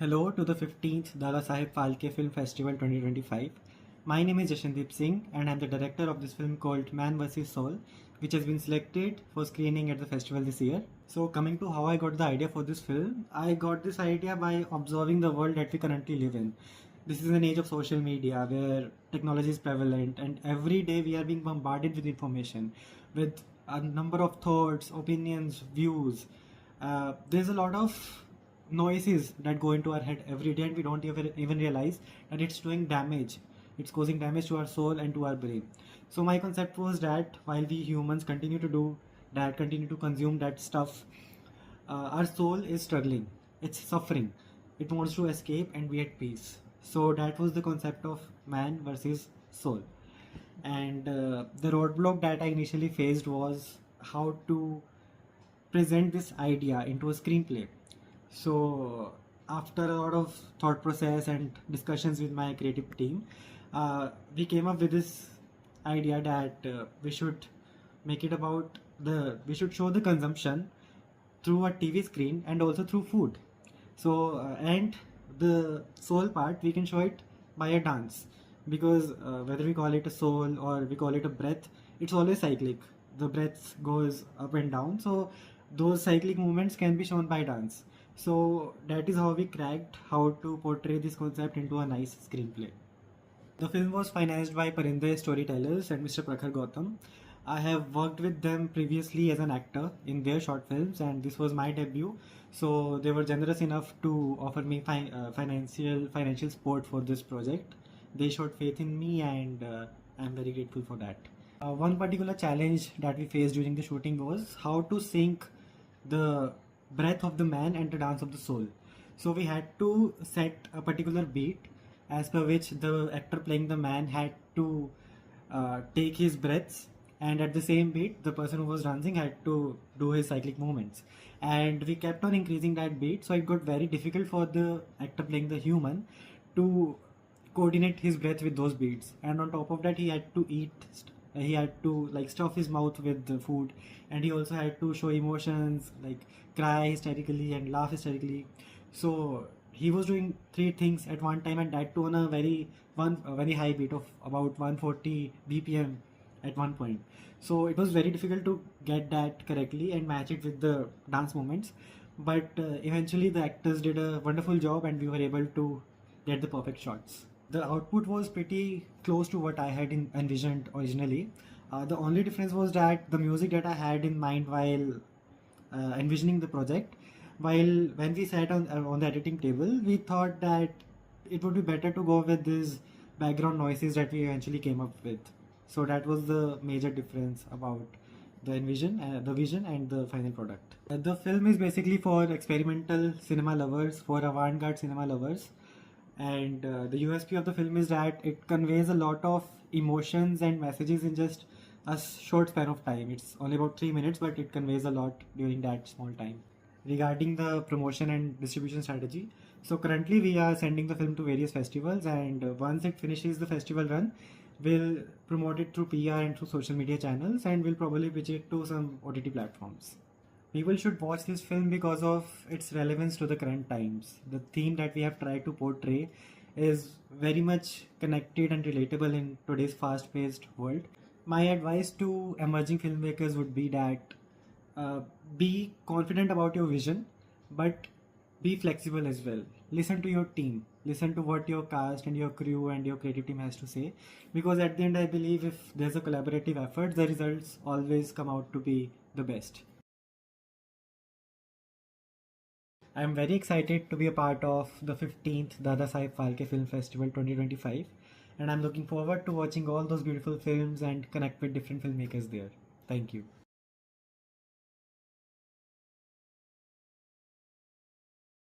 Hello to the 15th Dada Saheb Phalke Film Festival 2025. My name is Jashandeep Singh and I'm the director of this film called Man vs. Soul, which has been selected for screening at the festival this year. So coming to how I got the idea for this film, I got this idea by observing the world that we currently live in. This is an age of social media where technology is prevalent and every day we are being bombarded with information, with a number of thoughts, opinions, views. There's a lot of noises that go into our head every day and we don't even realize that it's doing damage. It's causing damage to our soul and to our brain. So my concept was that while we humans continue to do that, continue to consume that stuff, our soul is struggling, it's suffering, it wants to escape and be at peace. So that was the concept of man versus soul. And the roadblock that I initially faced was how to present this idea into a screenplay. So after a lot of thought process and discussions with my creative team, we came up with this idea that we should make it about we should show the consumption through a TV screen and also through food. So and the soul part we can show it by a dance, because whether we call it a soul or we call it a breath, it's always cyclic. The breath goes up and down, so those cyclic movements can be shown by dance. So that is how we cracked how to portray this concept into a nice screenplay. The film was financed by Parindey Storytellers and Mr. Prakhar Gautam. I have worked with them previously as an actor in their short films and this was my debut. So they were generous enough to offer me financial support for this project. They showed faith in me and I'm very grateful for that. One particular challenge that we faced during the shooting was how to sync the breath of the man and the dance of the soul. So we had to set a particular beat as per which the actor playing the man had to take his breaths, and at the same beat the person who was dancing had to do his cyclic movements, and we kept on increasing that beat, so it got very difficult for the actor playing the human to coordinate his breath with those beats. And on top of that he had to he had to like stuff his mouth with the food, and he also had to show emotions like cry hysterically and laugh hysterically. So he was doing three things at one time, and that too on a very high beat of about 140 bpm at one point. So it was very difficult to get that correctly and match it with the dance movements, but eventually the actors did a wonderful job and we were able to get the perfect shots. The output was pretty close to what I had envisioned originally. The only difference was that the music that I had in mind while envisioning the project, while when we sat on the editing table, we thought that it would be better to go with these background noises that we eventually came up with. So that was the major difference about the vision and the final product. The film is basically for experimental cinema lovers, for avant-garde cinema lovers. And the USP of the film is that it conveys a lot of emotions and messages in just a short span of time. It's only about 3 minutes, but it conveys a lot during that small time. Regarding the promotion and distribution strategy, so currently we are sending the film to various festivals, and once it finishes the festival run, we'll promote it through PR and through social media channels, and we'll probably pitch it to some OTT platforms. People should watch this film because of its relevance to the current times. The theme that we have tried to portray is very much connected and relatable in today's fast-paced world. My advice to emerging filmmakers would be that be confident about your vision, but be flexible as well. Listen to your team, listen to what your cast and your crew and your creative team has to say, because at the end I believe if there's a collaborative effort, the results always come out to be the best. I am very excited to be a part of the 15th Dada Saheb Phalke Film Festival 2025, and I'm looking forward to watching all those beautiful films and connect with different filmmakers there. Thank you.